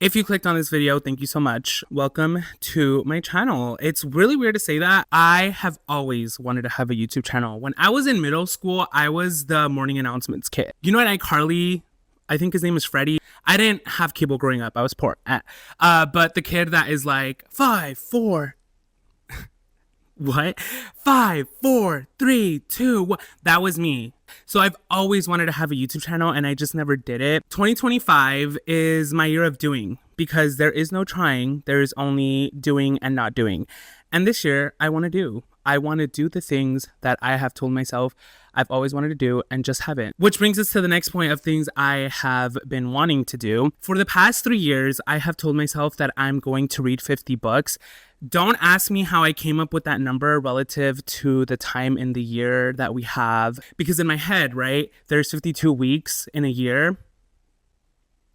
If you clicked on this video, thank you so much. Welcome to my channel. It's really weird to say that. I have always wanted to have a YouTube channel. When I was in middle school, I was the morning announcements kid. You know what, iCarly? I think his name is Freddie. I didn't have cable growing up. I was poor. But the kid that is like, 5, 4, what? 5, 4, 3, 2, 1. That was me. So I've always wanted to have a YouTube channel and I just never did it. 2025 is my year of doing because there is no trying. There is only doing and not doing. And this year I want to do. I want to do the things that I have told myself I've always wanted to do and just haven't. Which brings us to the next point of things I have been wanting to do. For the past 3 years, I have told myself that I'm going to read 50 books. Don't ask me how I came up with that number relative to the time in the year that we have. Because in my head, right, there's 52 weeks in a year.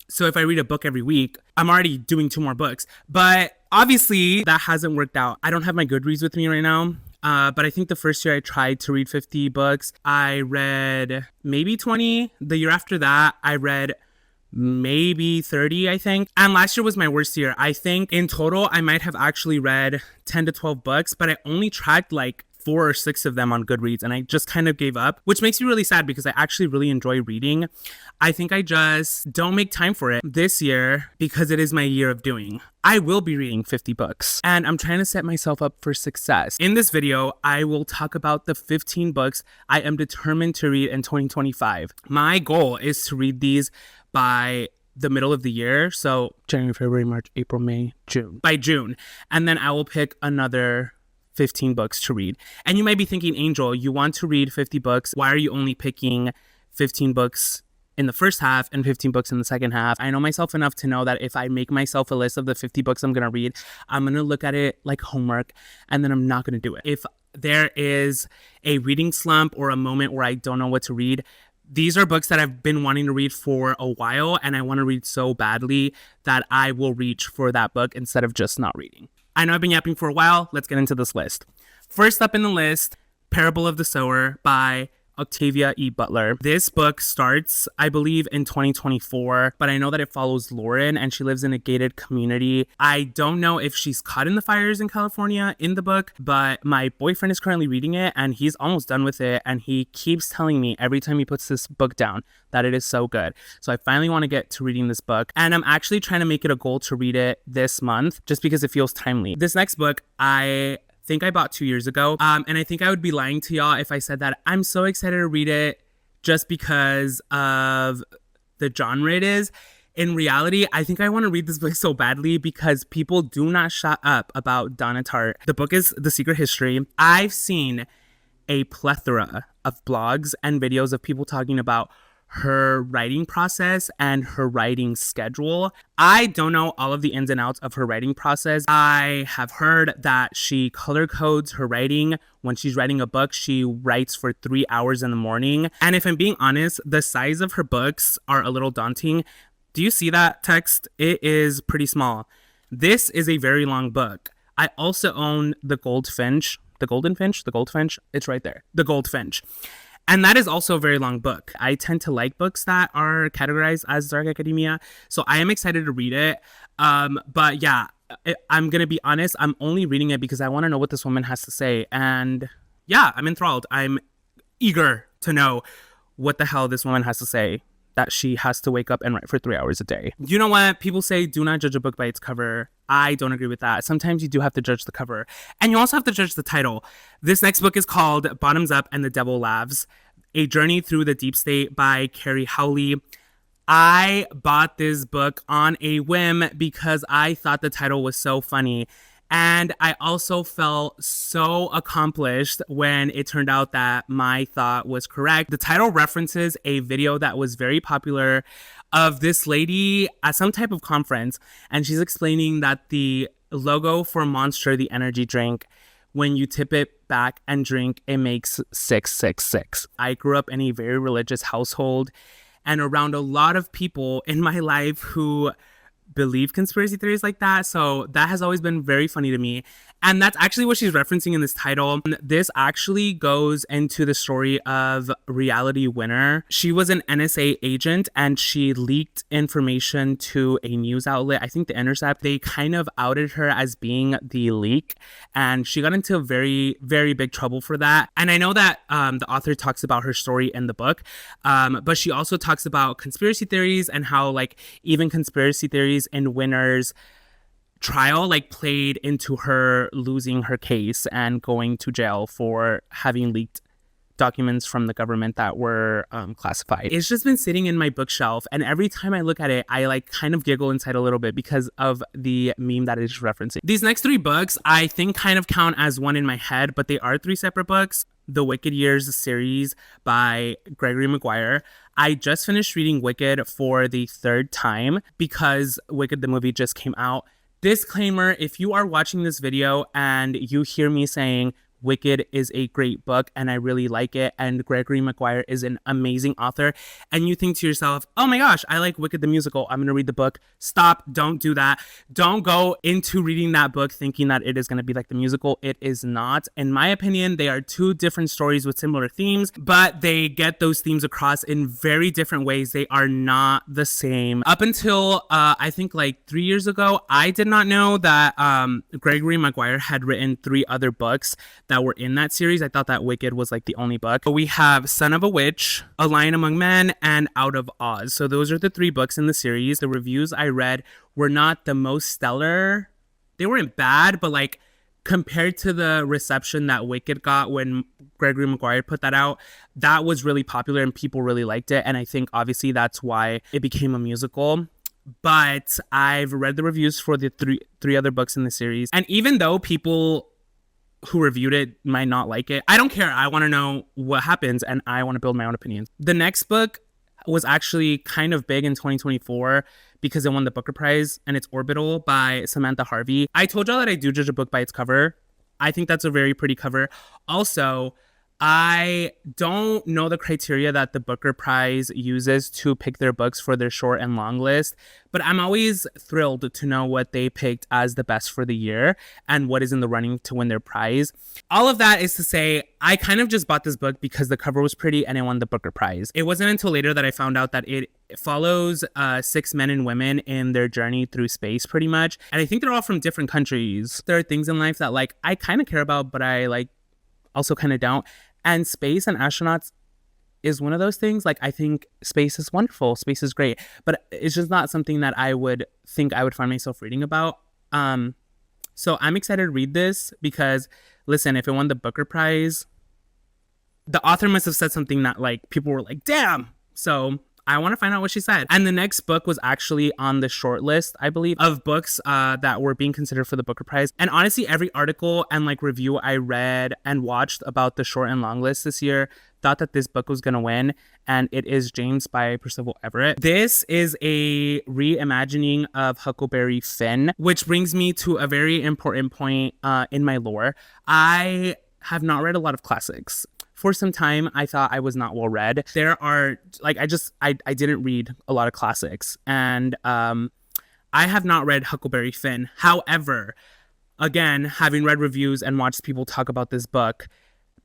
So if I read a book every week, I'm already doing 2 more books. But obviously, that hasn't worked out. I don't have my Goodreads with me right now. But I think the first year I tried to read 50 books, I read maybe 20. The year after that, I read maybe 30, I think. And last year was my worst year. I think in total, I might have actually read 10 to 12 books, but I only tracked like 4 or 6 of them on Goodreads, and I just kind of gave up, which makes me really sad because I actually really enjoy reading. I think I just don't make time for it this year because it is my year of doing. I will be reading 50 books, and I'm trying to set myself up for success. In this video, I will talk about the 15 books I am determined to read in 2025. My goal is to read these by the middle of the year, so January, February, March, April, May, June. By June, and then I will pick another 15 books to read. And you might be thinking, Angel, you want to read 50 books. Why are you only picking 15 books in the first half and 15 books in the second half? I know myself enough to know that if I make myself a list of the 50 books I'm going to read, I'm going to look at it like homework and then I'm not going to do it. If there is a reading slump or a moment where I don't know what to read, these are books that I've been wanting to read for a while and I want to read so badly that I will reach for that book instead of just not reading. I know I've been yapping for a while. Let's get into this list. First up in the list, Parable of the Sower by Octavia E. Butler. This book starts, I believe, in 2024, but I know that it follows Lauren and she lives in a gated community. I don't know if she's caught in the fires in California in the book, but my boyfriend is currently reading it and he's almost done with it. And he keeps telling me every time he puts this book down that it is so good. So I finally want to get to reading this book. And I'm actually trying to make it a goal to read it this month just because it feels timely. This next book, I think I bought 2 years ago. And I think I would be lying to y'all if I said that I'm so excited to read it just because of the genre it is. In reality, I think I want to read this book so badly because people do not shut up about Donna Tartt. The book is The Secret History. I've seen a plethora of blogs and videos of people talking about her writing process and her writing schedule. I don't know all of the ins and outs of her writing process. I have heard that she color codes her writing. When she's writing a book, she writes for 3 hours in the morning. And if I'm being honest, the size of her books are a little daunting. Do you see that text? It is pretty small. This is a very long book. I also own The Goldfinch. The Goldfinch? It's right there. The Goldfinch. And that is also a very long book. I tend to like books that are categorized as dark academia. So I am excited to read it. But yeah, I'm going to be honest. I'm only reading it because I want to know what this woman has to say. And yeah, I'm enthralled. I'm eager to know what the hell this woman has to say, that she has to wake up and write for 3 hours a day. You know what? People say do not judge a book by its cover. I don't agree with that. Sometimes you do have to judge the cover. And you also have to judge the title. This next book is called Bottoms Up and the Devil Laughs, A Journey Through the Deep State by Carrie Howley. I bought this book on a whim because I thought the title was so funny. And I also felt so accomplished when it turned out that my thought was correct. The title references a video that was very popular of this lady at some type of conference. And she's explaining that the logo for Monster, the energy drink, when you tip it back and drink, it makes 666. I grew up in a very religious household and around a lot of people in my life who believe conspiracy theories like that. So that has always been very funny to me. And that's actually what she's referencing in this title. This actually goes into the story of Reality Winner. She was an NSA agent and she leaked information to a news outlet, I think The Intercept. They kind of outed her as being the leak, and she got into very, very big trouble for that. And I know that the author talks about her story in the book, but she also talks about conspiracy theories and how like even conspiracy theories in Winner's trial like played into her losing her case and going to jail for having leaked documents from the government that were classified. It's just been sitting in my bookshelf, and every time I look at it, I like kind of giggle inside a little bit because of the meme that it's referencing. These next 3 books I think kind of count as one in my head, but they are 3 separate books. The Wicked Years series by Gregory Maguire. I just finished reading Wicked for the 3rd time because Wicked the movie just came out. Disclaimer, if you are watching this video and you hear me saying Wicked is a great book and I really like it, and Gregory Maguire is an amazing author, and you think to yourself, oh my gosh, I like Wicked the musical, I'm going to read the book. Stop. Don't do that. Don't go into reading that book thinking that it is going to be like the musical. It is not. In my opinion, they are 2 different stories with similar themes, but they get those themes across in very different ways. They are not the same. Up until I think like 3 years ago, I did not know that Gregory Maguire had written 3 other books that were in that series. I thought that Wicked was like the only book. But we have Son of a Witch, A Lion Among Men, and Out of Oz. So those are the 3 books in the series. The reviews I read were not the most stellar. They weren't bad, but like compared to the reception that Wicked got when Gregory Maguire put that out, that was really popular and people really liked it. And I think obviously that's why it became a musical. But I've read the reviews for the three other books in the series. And even though people who reviewed it might not like it, I don't care. I want to know what happens and I want to build my own opinions. The next book was actually kind of big in 2024 because it won the Booker Prize, and it's Orbital by Samantha Harvey. I told y'all that I do judge a book by its cover. I think that's a very pretty cover. Also, I don't know the criteria that the Booker Prize uses to pick their books for their short and long list, but I'm always thrilled to know what they picked as the best for the year and what is in the running to win their prize. All of that is to say, I kind of just bought this book because the cover was pretty and it won the Booker Prize. It wasn't until later that I found out that it follows 6 men and women in their journey through space pretty much. And I think they're all from different countries. There are things in life that like I kind of care about, but I like also kind of don't. And space and astronauts is one of those things. Like, I think space is wonderful. Space is great. But it's just not something that I would think I would find myself reading about. So I'm excited to read this because, listen, if it won the Booker Prize, the author must have said something that, like, people were like, damn. So I want to find out what she said. And the next book was actually on the short list, I believe, of books that were being considered for the Booker Prize. And honestly, every article and like review I read and watched about the short and long list this year thought that this book was going to win. And it is James by Percival Everett. This is a reimagining of Huckleberry Finn, which brings me to a very important point in my lore. I have not read a lot of classics. For some time, I thought I was not well read. There are, like, I didn't read a lot of classics. And I have not read Huckleberry Finn. However, again, having read reviews and watched people talk about this book,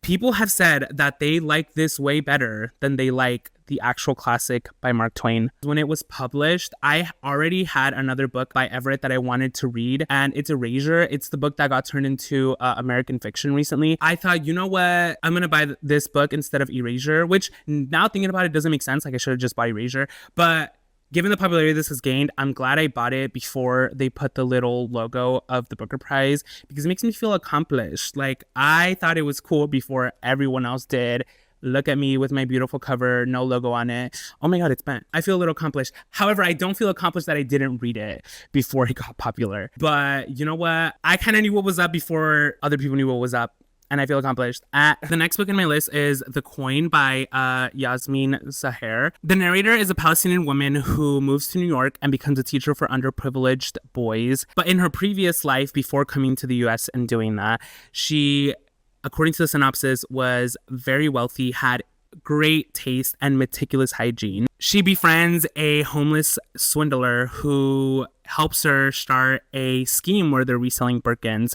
people have said that they like this way better than they like the actual classic by Mark Twain. When it was published, I already had another book by Everett that I wanted to read, and it's Erasure. It's the book that got turned into American fiction recently. I thought, you know what? I'm going to buy this book instead of Erasure, which now thinking about it doesn't make sense. Like, I should have just bought Erasure. But given the popularity this has gained, I'm glad I bought it before they put the little logo of the Booker Prize because it makes me feel accomplished. Like, I thought it was cool before everyone else did. Look at me with my beautiful cover, no logo on it. Oh my God, it's bent. I feel a little accomplished. However, I don't feel accomplished that I didn't read it before it got popular. But you know what? I kind of knew what was up before other people knew what was up. And I feel accomplished. The next book in my list is The Coin by Yasmin Zaher. The narrator is a Palestinian woman who moves to New York and becomes a teacher for underprivileged boys. But in her previous life, before coming to the US and doing that, she, according to the synopsis, was very wealthy, had great taste and meticulous hygiene. She befriends a homeless swindler who helps her start a scheme where they're reselling Birkins.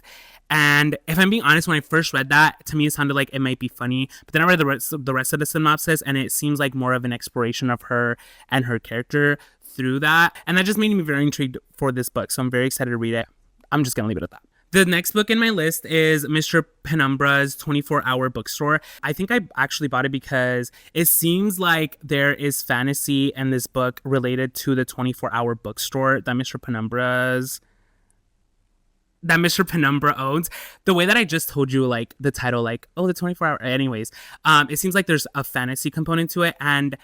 And if I'm being honest, when I first read that, to me it sounded like it might be funny. But then I read the rest of the synopsis, and it seems like more of an exploration of her and her character through that. And that just made me very intrigued for this book. So I'm very excited to read it. I'm just going to leave it at that. The next book in my list is Mr. Penumbra's 24-Hour Bookstore. I think I actually bought it because it seems like there is fantasy in this book related to the 24-hour bookstore that Mr. Penumbra owns. The way that I just told you, like, the title, like, oh, the 24-hour... Anyways, it seems like there's a fantasy component to it, and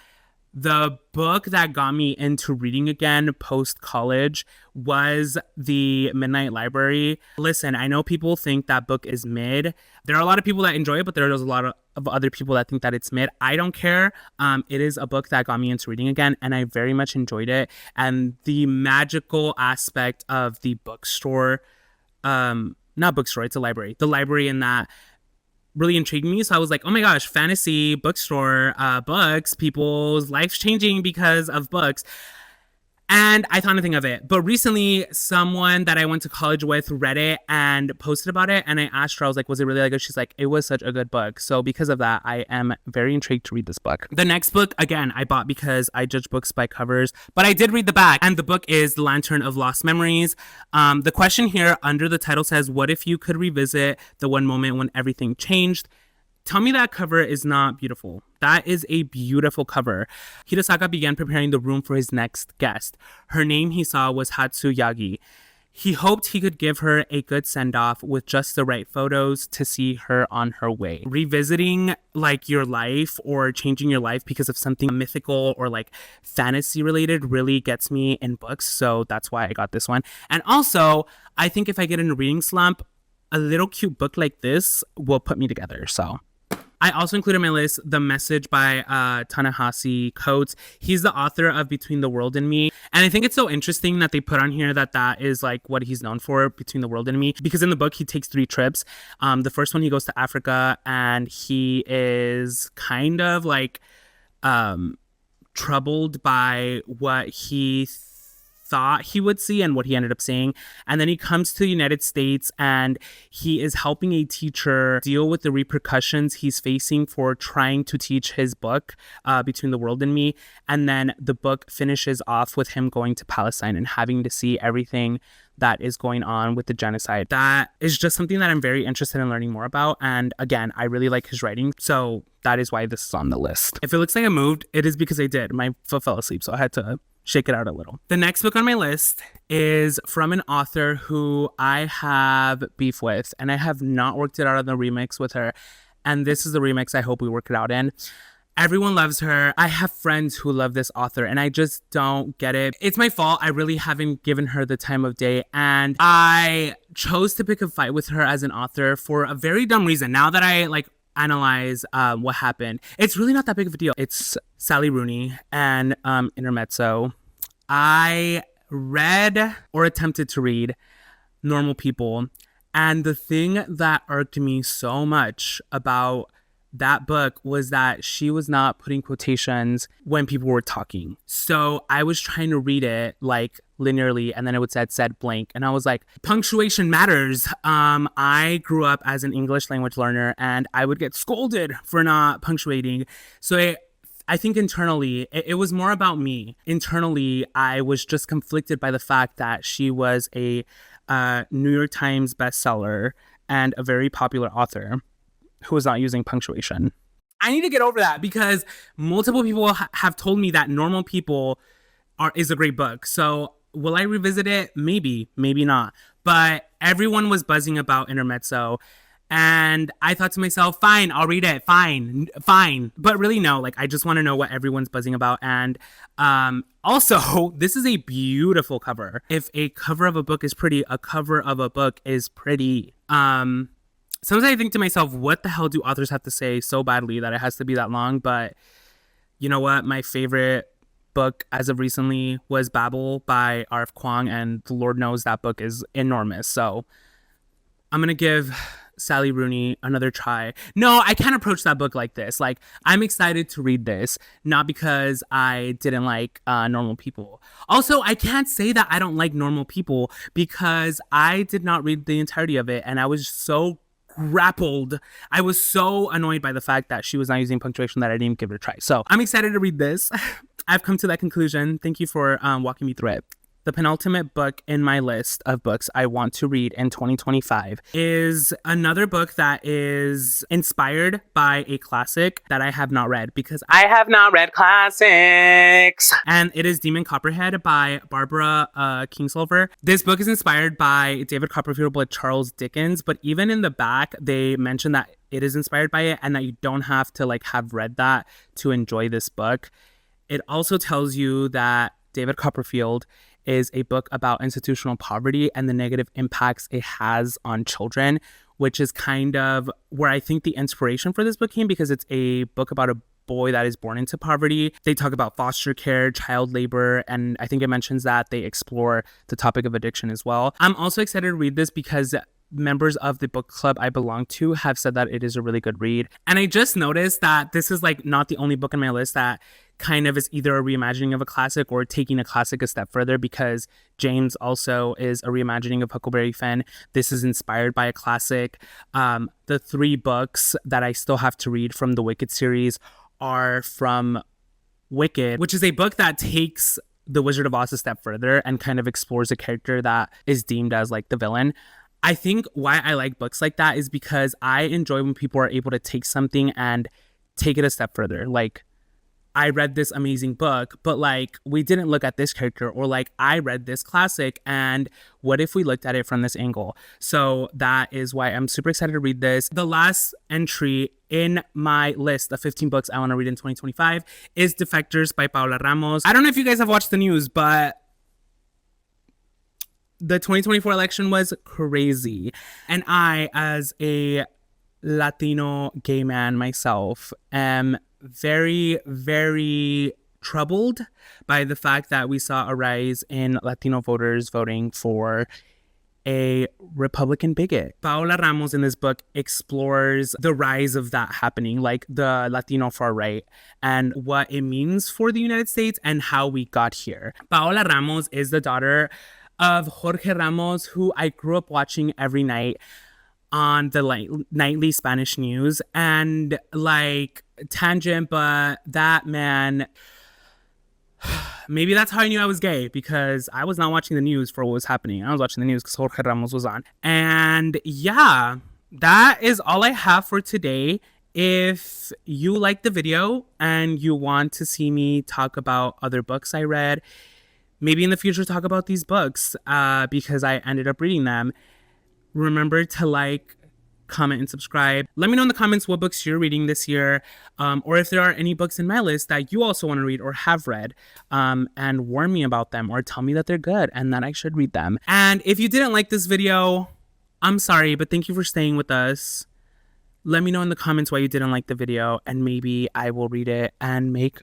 the book that got me into reading again post-college was The Midnight Library. Listen, I know people think that book is mid. There are a lot of people that enjoy it, but there's a lot of other people that think that it's mid. I don't care. It is a book that got me into reading again, and I very much enjoyed it. And the magical aspect of the bookstore, not bookstore, it's a library. The library in that really intrigued me. So I was like, oh my gosh, fantasy bookstore, books, people's lives changing because of books. And I thought nothing of it. But recently, someone that I went to college with read it and posted about it. And I asked her, I was like, was it really like good? She's like, it was such a good book. So because of that, I am very intrigued to read this book. The next book, again, I bought because I judge books by covers. But I did read the back. And the book is The Lantern of Lost Memories. The question here under the title says, what if you could revisit the one moment when everything changed? Tell me that cover is not beautiful. That is a beautiful cover. Hidesaka began preparing the room for his next guest. Her name he saw was Hatsuyagi. He hoped he could give her a good send-off with just the right photos to see her on her way. Revisiting like your life or changing your life because of something mythical or like fantasy related really gets me in books. So that's why I got this one. And also, I think if I get in a reading slump, a little cute book like this will put me together. So I also included in my list The Message by Ta-Nehisi Coates. He's the author of Between the World and Me. And I think it's so interesting that they put on here that is like what he's known for, Between the World and Me. Because in the book, he takes 3 trips. The first one, he goes to Africa, and he is kind of like troubled by what he thought he would see and what he ended up seeing. And then he comes to the United States and he is helping a teacher deal with the repercussions he's facing for trying to teach his book, Between the World and Me. And then the book finishes off with him going to Palestine and having to see everything that is going on with the genocide. That is just something that I'm very interested in learning more about. And again, I really like his writing. So that is why this is on the list. If it looks like I moved, it is because I did. My foot fell asleep, so I had to shake it out a little. The next book on my list is from an author who I have beef with, and I have not worked it out on the remix with her. And this is the remix I hope we work it out in. Everyone loves her. I have friends who love this author, and I just don't get it. It's my fault. I really haven't given her the time of day, and I chose to pick a fight with her as an author for a very dumb reason. Now that I analyze what happened, it's really not that big of a deal. It's Sally Rooney and Intermezzo. I read or attempted to read Normal People, and the thing that irked me so much about that book was that she was not putting quotations when people were talking. So I was trying to read it like linearly, and then it would said blank, and I was like, punctuation matters. I grew up as an English language learner, and I would get scolded for not punctuating. So I think internally, it was more about me. Internally, I was just conflicted by the fact that she was a New York Times bestseller and a very popular author who was not using punctuation. I need to get over that because multiple people have told me that Normal People is a great book. So will I revisit it? Maybe, maybe not. But everyone was buzzing about Intermezzo. And I thought to myself, fine, I'll read it. Fine. But really, no, I just want to know what everyone's buzzing about. And also, this is a beautiful cover. If a cover of a book is pretty, a cover of a book is pretty. Sometimes I think to myself, what the hell do authors have to say so badly that it has to be that long? But you know what? My favorite book as of recently was Babel by R.F. Kuang, and the Lord knows that book is enormous. So I'm going to give Sally Rooney, Another Try. No, I can't approach that book like this. Like, I'm excited to read this, not because I didn't like Normal People. Also, I can't say that I don't like Normal People because I did not read the entirety of it, and I was so grappled. I was so annoyed by the fact that she was not using punctuation that I didn't give it a try. So I'm excited to read this. I've come to that conclusion. Thank you for walking me through it. The penultimate book in my list of books I want to read in 2025 is another book that is inspired by a classic that I have not read because I have not read classics. And it is Demon Copperhead by Barbara Kingsolver. This book is inspired by David Copperfield by Charles Dickens, but even in the back, they mention that it is inspired by it and that you don't have to like have read that to enjoy this book. It also tells you that David Copperfield is a book about institutional poverty and the negative impacts it has on children, which is kind of where I think the inspiration for this book came because it's a book about a boy that is born into poverty. They talk about foster care, child labor, and I think it mentions that they explore the topic of addiction as well. I'm also excited to read this because members of the book club I belong to have said that it is a really good read. And I just noticed that this is like not the only book on my list that kind of is either a reimagining of a classic or taking a classic a step further because James also is a reimagining of Huckleberry Finn. This is inspired by a classic. The 3 books that I still have to read from the Wicked series are from Wicked, which is a book that takes the Wizard of Oz a step further and kind of explores a character that is deemed as like the villain. I think why I like books like that is because I enjoy when people are able to take something and take it a step further. Like, I read this amazing book, but like we didn't look at this character, or like I read this classic and what if we looked at it from this angle? So that is why I'm super excited to read this. The last entry in my list of 15 books I want to read in 2025 is Defectors by Paola Ramos. I don't know if you guys have watched the news, but the 2024 election was crazy. And I, as a Latino gay man myself, am very, very troubled by the fact that we saw a rise in Latino voters voting for a Republican bigot. Paola Ramos in this book explores the rise of that happening, like the Latino far right, and what it means for the United States and how we got here. Paola Ramos is the daughter of Jorge Ramos, who I grew up watching every night on the nightly Spanish news. And like, tangent, but that man, maybe that's how I knew I was gay, because I was not watching the news for what was happening. I was watching the news because Jorge Ramos was on. And yeah, that is all I have for today. If you like the video and you want to see me talk about other books I read, maybe in the future talk about these books because I ended up reading them, remember to like, comment, and subscribe. Let me know in the comments what books you're reading this year, or if there are any books in my list that you also want to read or have read, and warn me about them or tell me that they're good and that I should read them. And if you didn't like this video, I'm sorry, but thank you for staying with us. Let me know in the comments why you didn't like the video, and maybe I will read it and make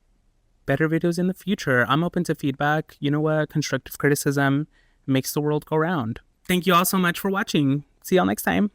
better videos in the future. I'm open to feedback. You know what? Constructive criticism makes the world go round. Thank you all so much for watching. See y'all next time.